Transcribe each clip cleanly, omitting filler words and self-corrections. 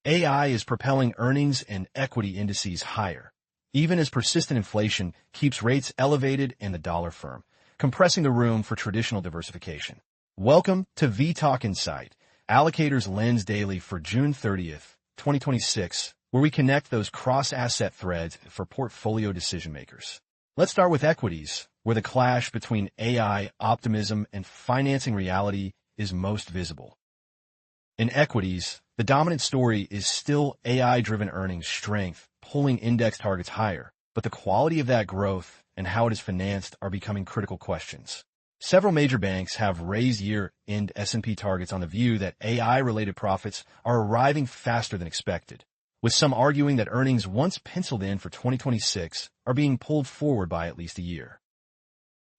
AI is propelling earnings and equity indices higher, even as persistent inflation keeps rates elevated and the dollar firm, compressing the room for traditional diversification. Welcome to vTalkInsight, Allocator's Lens Daily for June 30th, 2026, where we connect those cross-asset threads for portfolio decision-makers. Let's start with equities, where the clash between AI optimism and financing reality is most visible. In equities, the dominant story is still AI-driven earnings strength, pulling index targets higher, but the quality of that growth and how it is financed are becoming critical questions. Several major banks have raised year-end S&P targets on the view that AI-related profits are arriving faster than expected, with some arguing that earnings once penciled in for 2026 are being pulled forward by at least a year.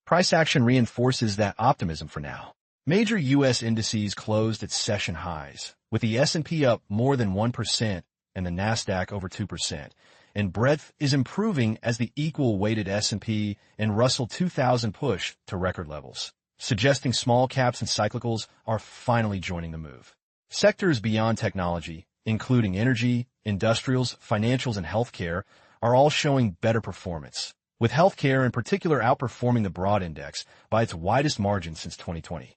Price action reinforces that optimism for now. Major U.S. indices closed at session highs, with the S&P up more than 1% and the Nasdaq over 2%, and breadth is improving as the equal-weighted S&P and Russell 2000 push to record levels, suggesting small caps and cyclicals are finally joining the move. Sectors beyond technology, including energy, industrials, financials, and healthcare, are all showing better performance, with healthcare in particular outperforming the broad index by its widest margin since 2020.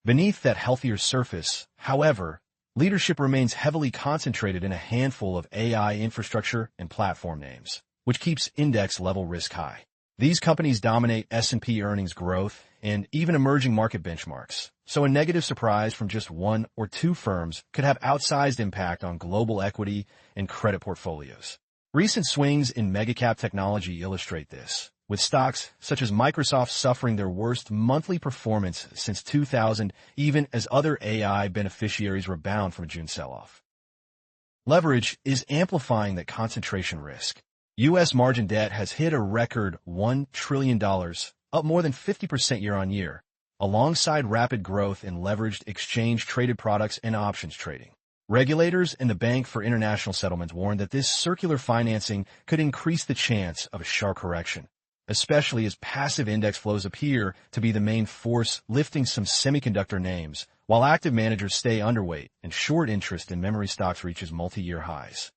Beneath that healthier surface, however, leadership remains heavily concentrated in a handful of AI infrastructure and platform names, which keeps index-level risk high. These companies dominate S&P earnings growth and even emerging market benchmarks, so a negative surprise from just one or two firms could have outsized impact on global equity and credit portfolios. Recent swings in megacap technology illustrate this, with stocks such as Microsoft suffering their worst monthly performance since 2000, even as other AI beneficiaries rebound from a June sell-off. Leverage is amplifying that concentration risk. U.S. margin debt has hit a record $1 trillion, up more than 50% year-on-year, alongside rapid growth in leveraged exchange-traded products and options trading. Regulators and the Bank for International Settlements warned that this circular financing could increase the chance of a sharp correction, especially as passive index flows appear to be the main force lifting some semiconductor names, while active managers stay underweight and short interest in memory stocks reaches multi-year highs.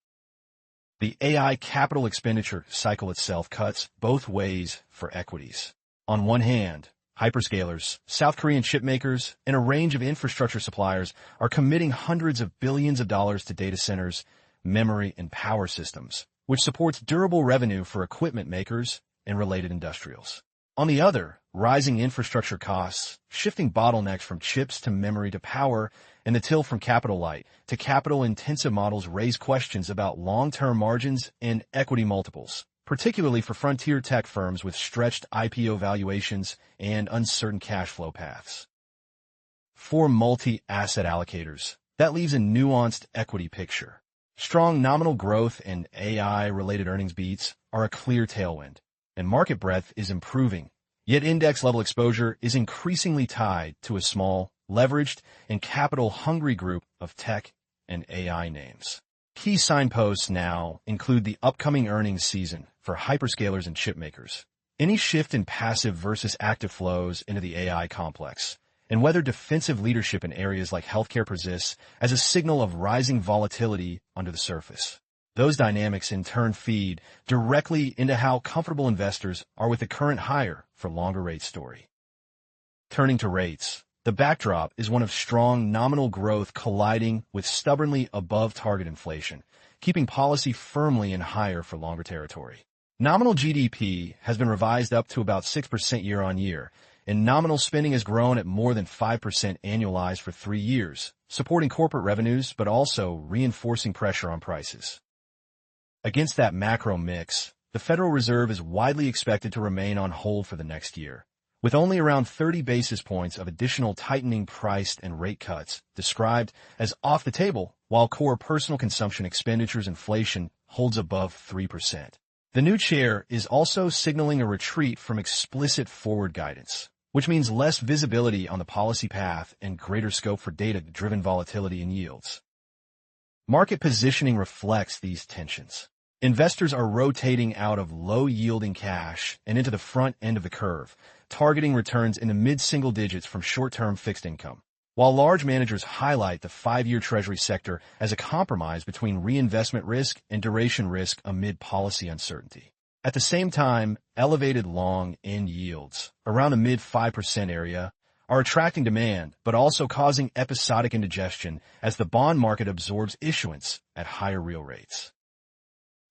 The AI capital expenditure cycle itself cuts both ways for equities. On one hand, hyperscalers, South Korean chipmakers, and a range of infrastructure suppliers are committing hundreds of billions of dollars to data centers, memory, and power systems, which supports durable revenue for equipment makers and related industrials. On the other, rising infrastructure costs, shifting bottlenecks from chips to memory to power, and the tilt from capital light to capital-intensive models raise questions about long-term margins and equity multiples, particularly for frontier tech firms with stretched IPO valuations and uncertain cash flow paths. For multi-asset allocators, that leaves a nuanced equity picture. Strong nominal growth and AI-related earnings beats are a clear tailwind, and market breadth is improving, yet index-level exposure is increasingly tied to a small, leveraged, and capital-hungry group of tech and AI names. Key signposts now include the upcoming earnings season for hyperscalers and chipmakers, any shift in passive versus active flows into the AI complex, and whether defensive leadership in areas like healthcare persists as a signal of rising volatility under the surface. Those dynamics in turn feed directly into how comfortable investors are with the current higher for longer rate story. Turning to rates, the backdrop is one of strong nominal growth colliding with stubbornly above target inflation, keeping policy firmly in higher for longer territory. Nominal GDP has been revised up to about 6% year-on-year, and nominal spending has grown at more than 5% annualized for 3 years, supporting corporate revenues but also reinforcing pressure on prices. Against that macro mix, the Federal Reserve is widely expected to remain on hold for the next year, with only around 30 basis points of additional tightening priced and rate cuts described as off the table, while core personal consumption expenditures inflation holds above 3%. The new chair is also signaling a retreat from explicit forward guidance, which means less visibility on the policy path and greater scope for data-driven volatility in yields. Market positioning reflects these tensions. Investors are rotating out of low-yielding cash and into the front end of the curve, targeting returns in the mid-single digits from short-term fixed income. while large managers highlight the 5-year Treasury sector as a compromise between reinvestment risk and duration risk amid policy uncertainty. At the same time, elevated long-end yields, around the mid-5% area, are attracting demand, but also causing episodic indigestion as the bond market absorbs issuance at higher real rates.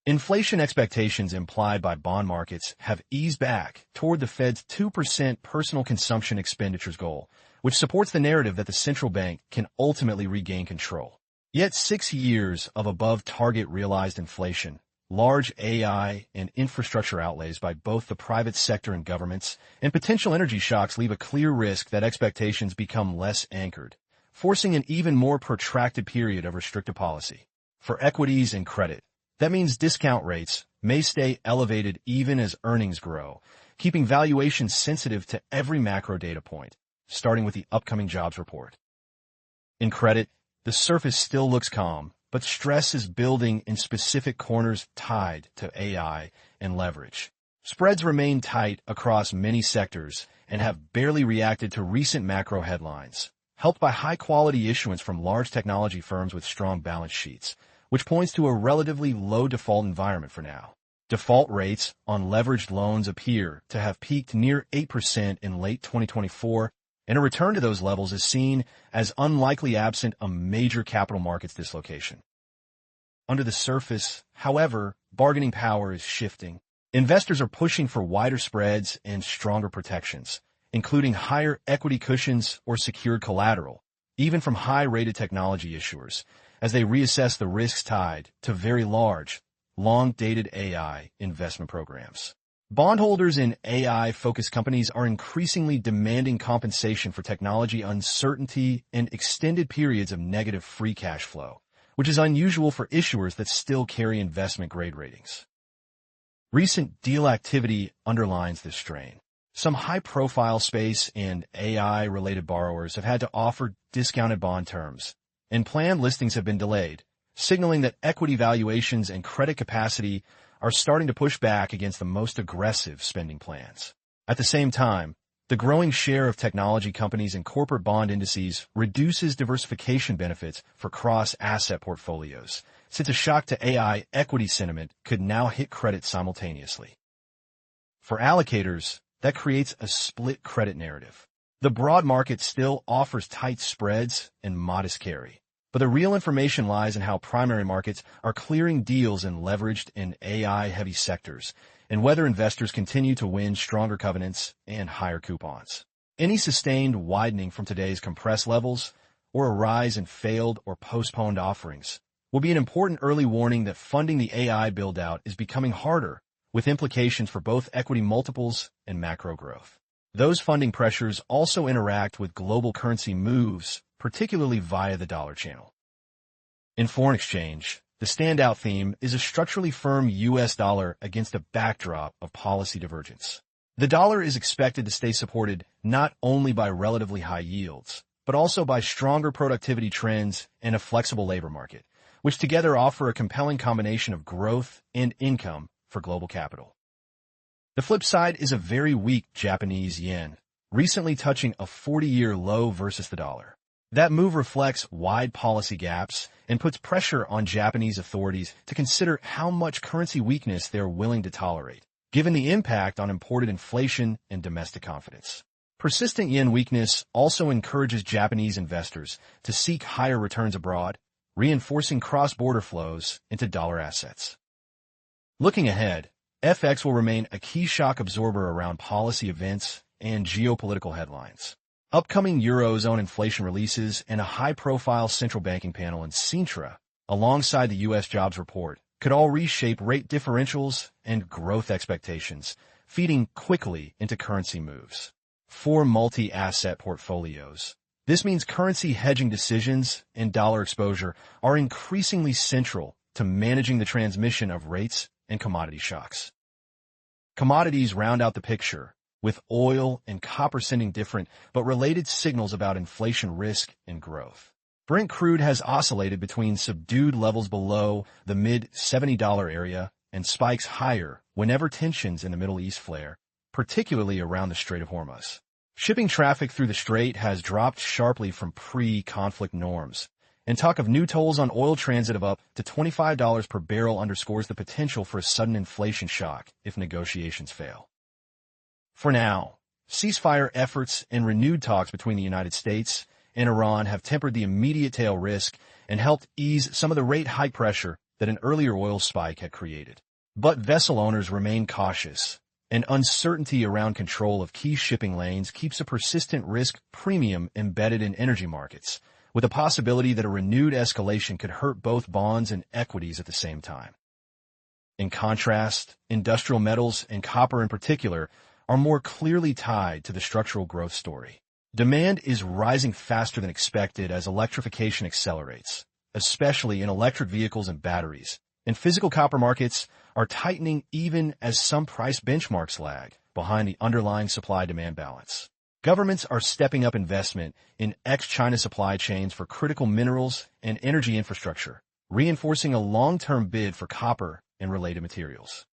Inflation expectations implied by bond markets have eased back toward the Fed's 2% personal consumption expenditures goal, which supports the narrative that the central bank can ultimately regain control. Yet 6 years of above-target realized inflation, large AI and infrastructure outlays by both the private sector and governments, and potential energy shocks leave a clear risk that expectations become less anchored, forcing an even more protracted period of restrictive policy. For equities and credit, that means discount rates may stay elevated even as earnings grow, keeping valuations sensitive to every macro data point, starting with the upcoming jobs report. In credit, the surface still looks calm, but stress is building in specific corners tied to AI and leverage. Spreads remain tight across many sectors and have barely reacted to recent macro headlines, helped by high-quality issuance from large technology firms with strong balance sheets, which points to a relatively low default environment for now. Default rates on leveraged loans appear to have peaked near 8% in late 2024, and a return to those levels is seen as unlikely absent a major capital markets dislocation. Under the surface, however, bargaining power is shifting. Investors are pushing for wider spreads and stronger protections, including higher equity cushions or secured collateral, even from high-rated technology issuers, as they reassess the risks tied to very large, long-dated AI investment programs. Bondholders in AI-focused companies are increasingly demanding compensation for technology uncertainty and extended periods of negative free cash flow, which is unusual for issuers that still carry investment-grade ratings. Recent deal activity underlines this strain. Some high-profile space and AI-related borrowers have had to offer discounted bond terms, and planned listings have been delayed, signaling that equity valuations and credit capacity are starting to push back against the most aggressive spending plans. At the same time, the growing share of technology companies in corporate bond indices reduces diversification benefits for cross-asset portfolios, since a shock to AI equity sentiment could now hit credit simultaneously. For allocators, that creates a split credit narrative. The broad market still offers tight spreads and modest carry, but the real information lies in how primary markets are clearing deals in leveraged and AI-heavy sectors, and whether investors continue to win stronger covenants and higher coupons. Any sustained widening from today's compressed levels, or a rise in failed or postponed offerings, will be an important early warning that funding the AI build-out is becoming harder, with implications for both equity multiples and macro growth. Those funding pressures also interact with global currency moves, particularly via the dollar channel. In foreign exchange, the standout theme is a structurally firm U.S. dollar against a backdrop of policy divergence. The dollar is expected to stay supported not only by relatively high yields, but also by stronger productivity trends and a flexible labor market, which together offer a compelling combination of growth and income for global capital. The flip side is a very weak Japanese yen, recently touching a 40-year low versus the dollar. That move reflects wide policy gaps and puts pressure on Japanese authorities to consider how much currency weakness they are willing to tolerate, given the impact on imported inflation and domestic confidence. Persistent yen weakness also encourages Japanese investors to seek higher returns abroad, reinforcing cross-border flows into dollar assets. Looking ahead, FX will remain a key shock absorber around policy events and geopolitical headlines. Upcoming Eurozone inflation releases and a high-profile central banking panel in Sintra, alongside the U.S. jobs report, could all reshape rate differentials and growth expectations, feeding quickly into currency moves. For multi-asset portfolios, this means currency hedging decisions and dollar exposure are increasingly central to managing the transmission of rates and commodity shocks. Commodities round out the picture, with oil and copper sending different but related signals about inflation risk and growth. Brent crude has oscillated between subdued levels below the mid-$70 area and spikes higher whenever tensions in the Middle East flare, particularly around the Strait of Hormuz. Shipping traffic through the strait has dropped sharply from pre-conflict norms, and talk of new tolls on oil transit of up to $25 per barrel underscores the potential for a sudden inflation shock if negotiations fail. For now, ceasefire efforts and renewed talks between the United States and Iran have tempered the immediate tail risk and helped ease some of the rate hike pressure that an earlier oil spike had created. But vessel owners remain cautious, and uncertainty around control of key shipping lanes keeps a persistent risk premium embedded in energy markets, with a possibility that a renewed escalation could hurt both bonds and equities at the same time. In contrast, industrial metals and copper in particular are more clearly tied to the structural growth story. Demand is rising faster than expected as electrification accelerates, especially in electric vehicles and batteries, and physical copper markets are tightening even as some price benchmarks lag behind the underlying supply-demand balance. Governments are stepping up investment in ex-China supply chains for critical minerals and energy infrastructure, reinforcing a long-term bid for copper and related materials.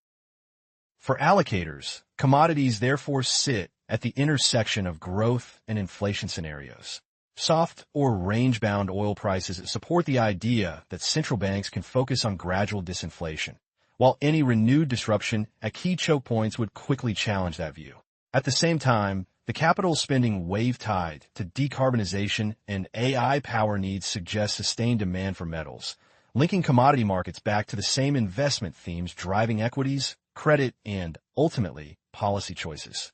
For allocators, commodities therefore sit at the intersection of growth and inflation scenarios. Soft or range-bound oil prices support the idea that central banks can focus on gradual disinflation, while any renewed disruption at key choke points would quickly challenge that view. At the same time, the capital spending wave tide to decarbonization and AI power needs suggest sustained demand for metals, linking commodity markets back to the same investment themes driving equities, credit, and, ultimately, policy choices.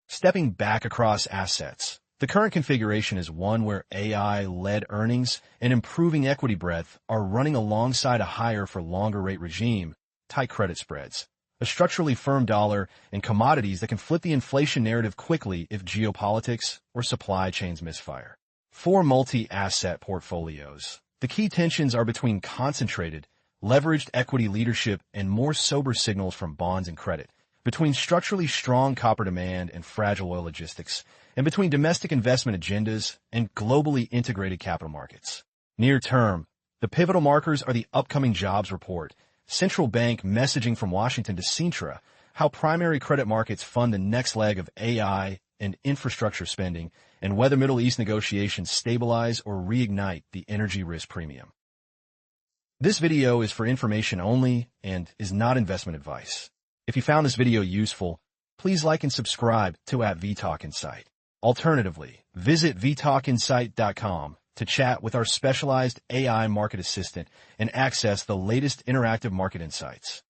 Stepping back across assets, the current configuration is one where AI-led earnings and improving equity breadth are running alongside a higher for longer rate regime, tight credit spreads, a structurally firm dollar, and commodities that can flip the inflation narrative quickly if geopolitics or supply chains misfire. For multi-asset portfolios, the key tensions are between concentrated, leveraged equity leadership and more sober signals from bonds and credit, between structurally strong copper demand and fragile oil logistics, and between domestic investment agendas and globally integrated capital markets. Near term, the pivotal markers are the upcoming jobs report, central bank messaging from Washington to Sintra, how primary credit markets fund the next leg of AI and infrastructure spending, and whether Middle East negotiations stabilize or reignite the energy risk premium. This video is for information only and is not investment advice. If you found this video useful, please like and subscribe to @vTalkInsight. Alternatively, visit vTalkInsight.com to chat with our specialized AI market assistant and access the latest interactive market insights.